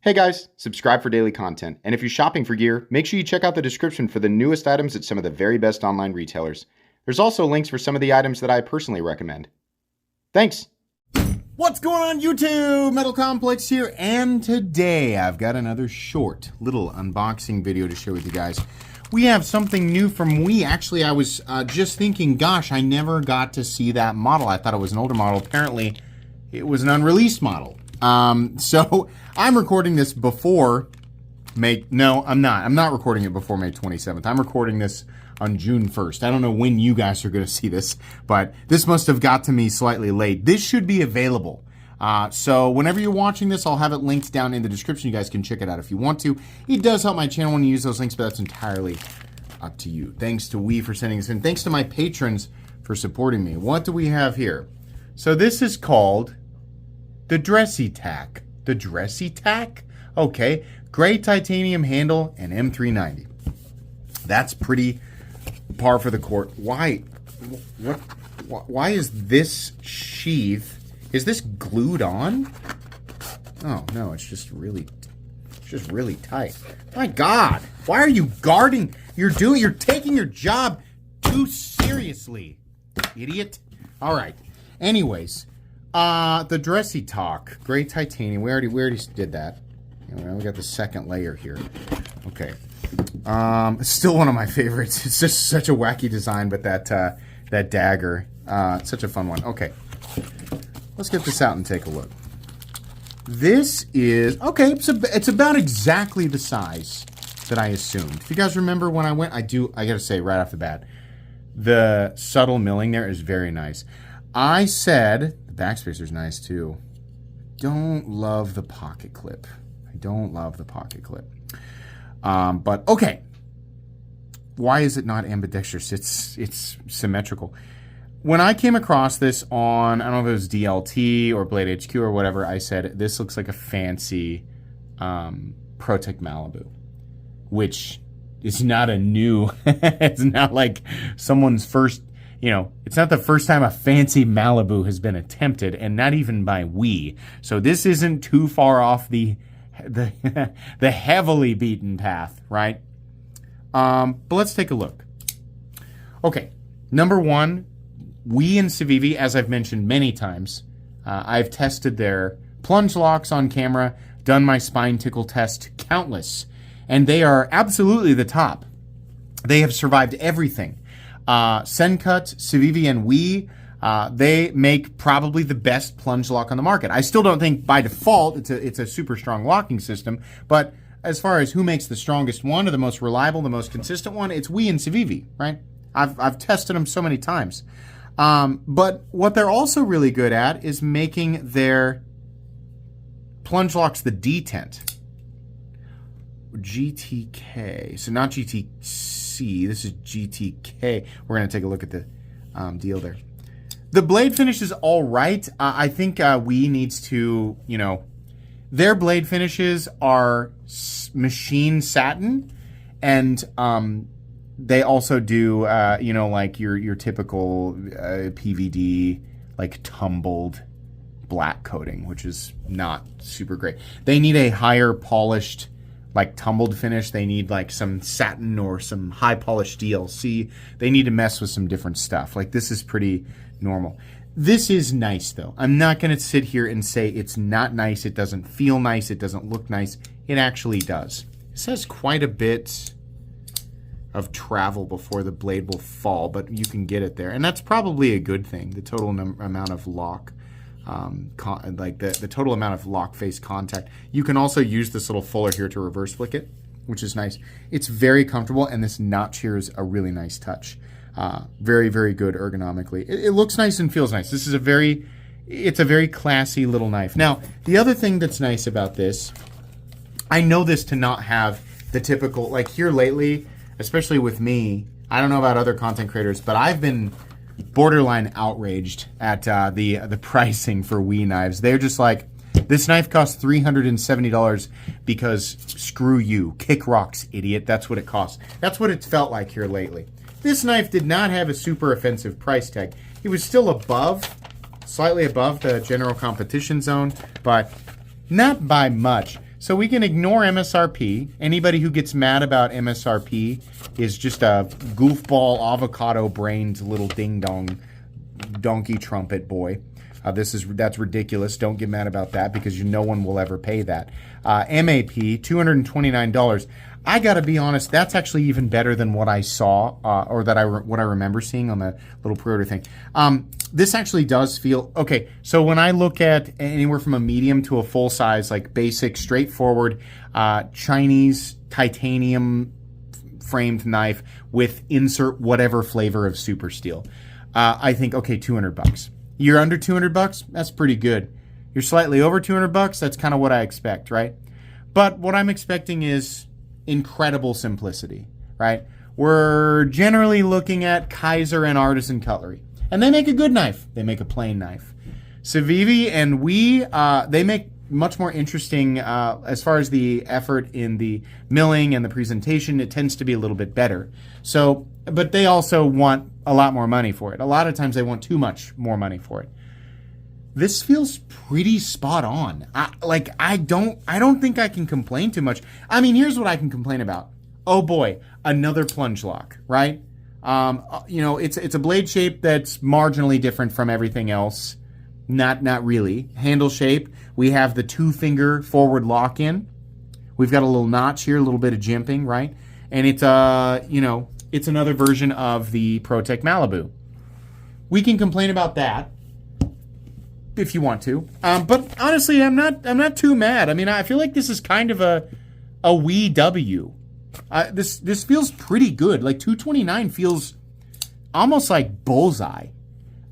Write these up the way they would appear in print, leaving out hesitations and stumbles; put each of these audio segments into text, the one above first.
Hey guys, subscribe for daily content, and if you're shopping for gear, make sure you check out the description for the newest items at some of the very best online retailers. There's also links for some of the items that I personally recommend. Thanks! What's going on YouTube? Metal Complex here, and today I've got another short little unboxing video to share with you guys. We have something new from WE. Actually, I was just thinking, gosh, I never got to see that model. I thought it was an older model. Apparently, it was an unreleased model. So I'm recording this before May. No, I'm not. I'm not recording it before May 27th. I'm recording this on June 1st. I don't know when you guys are going to see this, but this must have got to me slightly late. This should be available. So whenever you're watching this, I'll have it linked down in the description. You guys can check it out if you want to. It does help my channel when you use those links, but that's entirely up to you. Thanks to WE for sending this in. Thanks to my patrons for supporting me. What do we have here? So this is called the Dressytak. The Dressytak? Okay. Gray titanium handle and M390. That's pretty par for the court. Why is this sheath, is this glued on? Oh no, it's just really tight. My God, why are you guarding? You're taking your job too seriously, idiot. All right. Anyways, the Dressytak, gray titanium. We already did that. We got the second layer here. Okay. It's still one of my favorites. It's just such a wacky design, but that dagger, it's such a fun one. Okay. Let's get this out and take a look. This is, okay, it's about exactly the size that I assumed. If you guys remember when I went, I gotta say right off the bat, the subtle milling there is very nice. I said, the backspacer's nice too. Don't love the pocket clip. I don't love the pocket clip. But okay. Why is it not ambidextrous? It's symmetrical. When I came across this on, I don't know if it was DLT or Blade HQ or whatever, I said, this looks like a fancy Pricetag Malibu, which is not a new, it's not like someone's first, it's not the first time a fancy Malibu has been attempted, and not even by WE. So this isn't too far off the heavily beaten path, right? But let's take a look. Okay, number one, WE and Civivi, as I've mentioned many times, I've tested their plunge locks on camera, done my spine tickle test countless, and they are absolutely the top. They have survived everything. Sencut, Civivi, and WE, they make probably the best plunge lock on the market. I still don't think by default it's a super strong locking system, but as far as who makes the strongest one or the most reliable, the most consistent one, it's WE and Civivi, right? I've tested them so many times. But what they're also really good at is making their plunge locks the detent. GTK. So not GTC. This is GTK. We're going to take a look at the deal there. The blade finish is all right. I think WE needs to, their blade finishes are machine satin, and they also do, like your typical PVD, like tumbled black coating, which is not super great. They need a higher polished, like tumbled finish. They need like some satin or some high polished DLC. They need to mess with some different stuff. Like this is pretty normal. This is nice though. I'm not going to sit here and say it's not nice. It doesn't feel nice. It doesn't look nice. It actually does. This has quite a bit of travel before the blade will fall, but you can get it there. And that's probably a good thing. The total amount of lock, the total amount of lock face contact. You can also use this little fuller here to reverse flick it, which is nice. It's very comfortable, and this notch here is a really nice touch. Very, very good ergonomically. It looks nice and feels nice. This is it's a very classy little knife. Now, the other thing that's nice about this, I know this to not have the typical, like here lately, especially with me, I don't know about other content creators, but I've been borderline outraged at the pricing for WE knives. They're just like, this knife costs $370 because screw you, kick rocks, idiot. That's what it costs. That's what it's felt like here lately. This knife did not have a super offensive price tag. It was still slightly above the general competition zone, but not by much. So we can ignore MSRP. Anybody who gets mad about MSRP is just a goofball, avocado-brained little ding-dong donkey trumpet boy. That's ridiculous. Don't get mad about that because no one will ever pay that. MAP, $229. I gotta be honest, that's actually even better than what I saw, or what I remember seeing on the little pre-order thing. This actually does feel okay. So when I look at anywhere from a medium to a full size, like basic, straightforward Chinese titanium framed knife with insert whatever flavor of super steel, I think okay, $200. You're under $200, that's pretty good. You're slightly over $200, that's kind of what I expect, right? But what I'm expecting is incredible simplicity, right? We're generally looking at Kaiser and Artisan Cutlery. And they make a good knife. They make a plain knife. Civivi and WE, they make much more interesting as far as the effort in the milling and the presentation. It tends to be a little bit better. So, but they also want a lot more money for it. A lot of times they want too much more money for it. This feels pretty spot on. I don't think I can complain too much. I mean, here's what I can complain about. Oh boy, another plunge lock, right? It's a blade shape that's marginally different from everything else. Not really. Handle shape, we have the 2-finger forward lock-in. We've got a little notch here, a little bit of jimping, right? And it's it's another version of the ProTech Malibu. We can complain about that if you want to. But honestly, I'm not too mad. I mean, I feel like this is kind of a WE W. This feels pretty good. Like $229 feels almost like bullseye.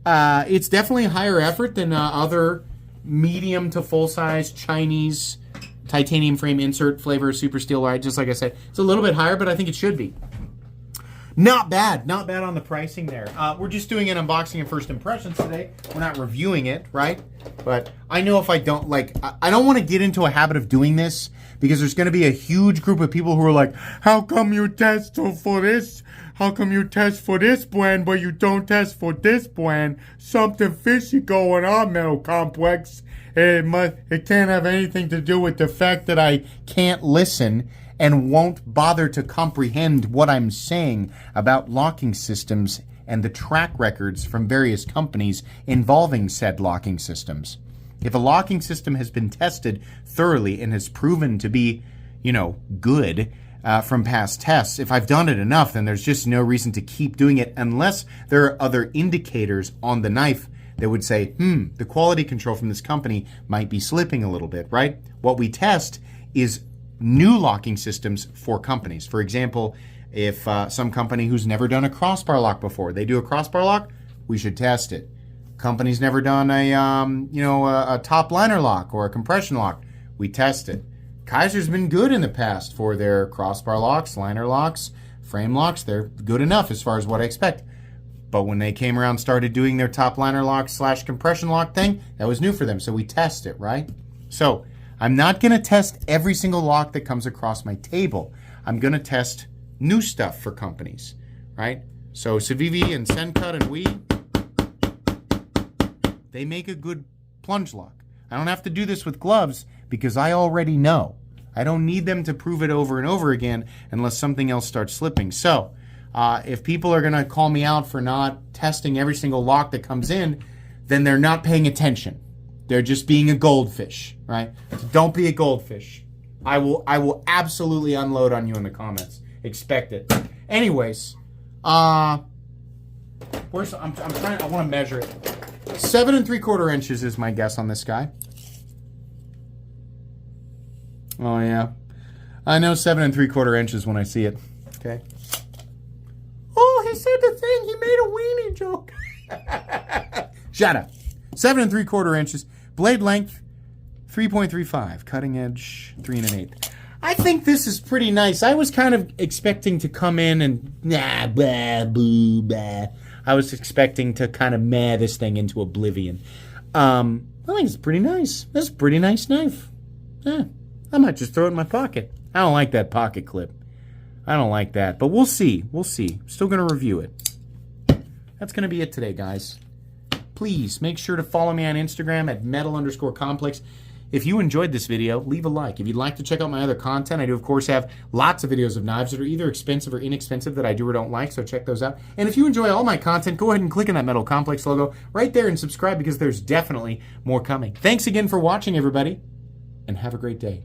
It's definitely higher effort than other medium to full size Chinese titanium frame insert flavor super steel, right? Just like I said, it's a little bit higher, but I think it should be. Not bad on the pricing there. We're just doing an unboxing and first impressions today. We're not reviewing it, right? But I know if I don't I don't want to get into a habit of doing this because there's going to be a huge group of people who are like, how come you test for this? How come you test for this brand, but you don't test for this brand? Something fishy going on, Metal Complex. It can't have anything to do with the fact that I can't listen and won't bother to comprehend what I'm saying about locking systems and the track records from various companies involving said locking systems. If a locking system has been tested thoroughly and has proven to be, good from past tests, if I've done it enough, then there's just no reason to keep doing it unless there are other indicators on the knife that would say, the quality control from this company might be slipping a little bit, right? What we test is new locking systems for companies. For example, if some company who's never done a crossbar lock before, they do a crossbar lock, we should test it. Company's never done a top liner lock or a compression lock, we test it. Kaiser's been good in the past for their crossbar locks, liner locks, frame locks. They're good enough as far as what I expect. But when they came around and started doing their top liner lock / compression lock thing, that was new for them. So we test it, right? So I'm not going to test every single lock that comes across my table. I'm going to test new stuff for companies, right? So Civivi and Sencut and WE, they make a good plunge lock. I don't have to do this with gloves because I already know. I don't need them to prove it over and over again unless something else starts slipping. So if people are going to call me out for not testing every single lock that comes in, then they're not paying attention. They're just being a goldfish, right? So don't be a goldfish. I will absolutely unload on you in the comments. Expect it. Anyways, I want to measure it. 7 3/4 inches is my guess on this guy. Oh yeah, I know 7 3/4 inches when I see it. Okay. Oh, he said the thing. He made a weenie joke. Shut up. 7 3/4 inches. Blade length 3.35. Cutting edge 3 1/8. I think this is pretty nice. I was kind of expecting to come in and blah, boo, blah. I was expecting to kind of this thing into oblivion. I think it's pretty nice. That's a pretty nice knife. Yeah, I might just throw it in my pocket. I don't like that pocket clip. I don't like that, but we'll see. We'll see. Still going to review it. That's going to be it today, guys. Please make sure to follow me on Instagram at metal_complex. If you enjoyed this video, leave a like. If you'd like to check out my other content, I do, of course, have lots of videos of knives that are either expensive or inexpensive that I do or don't like, so check those out. And if you enjoy all my content, go ahead and click on that Metal Complex logo right there and subscribe because there's definitely more coming. Thanks again for watching, everybody, and have a great day.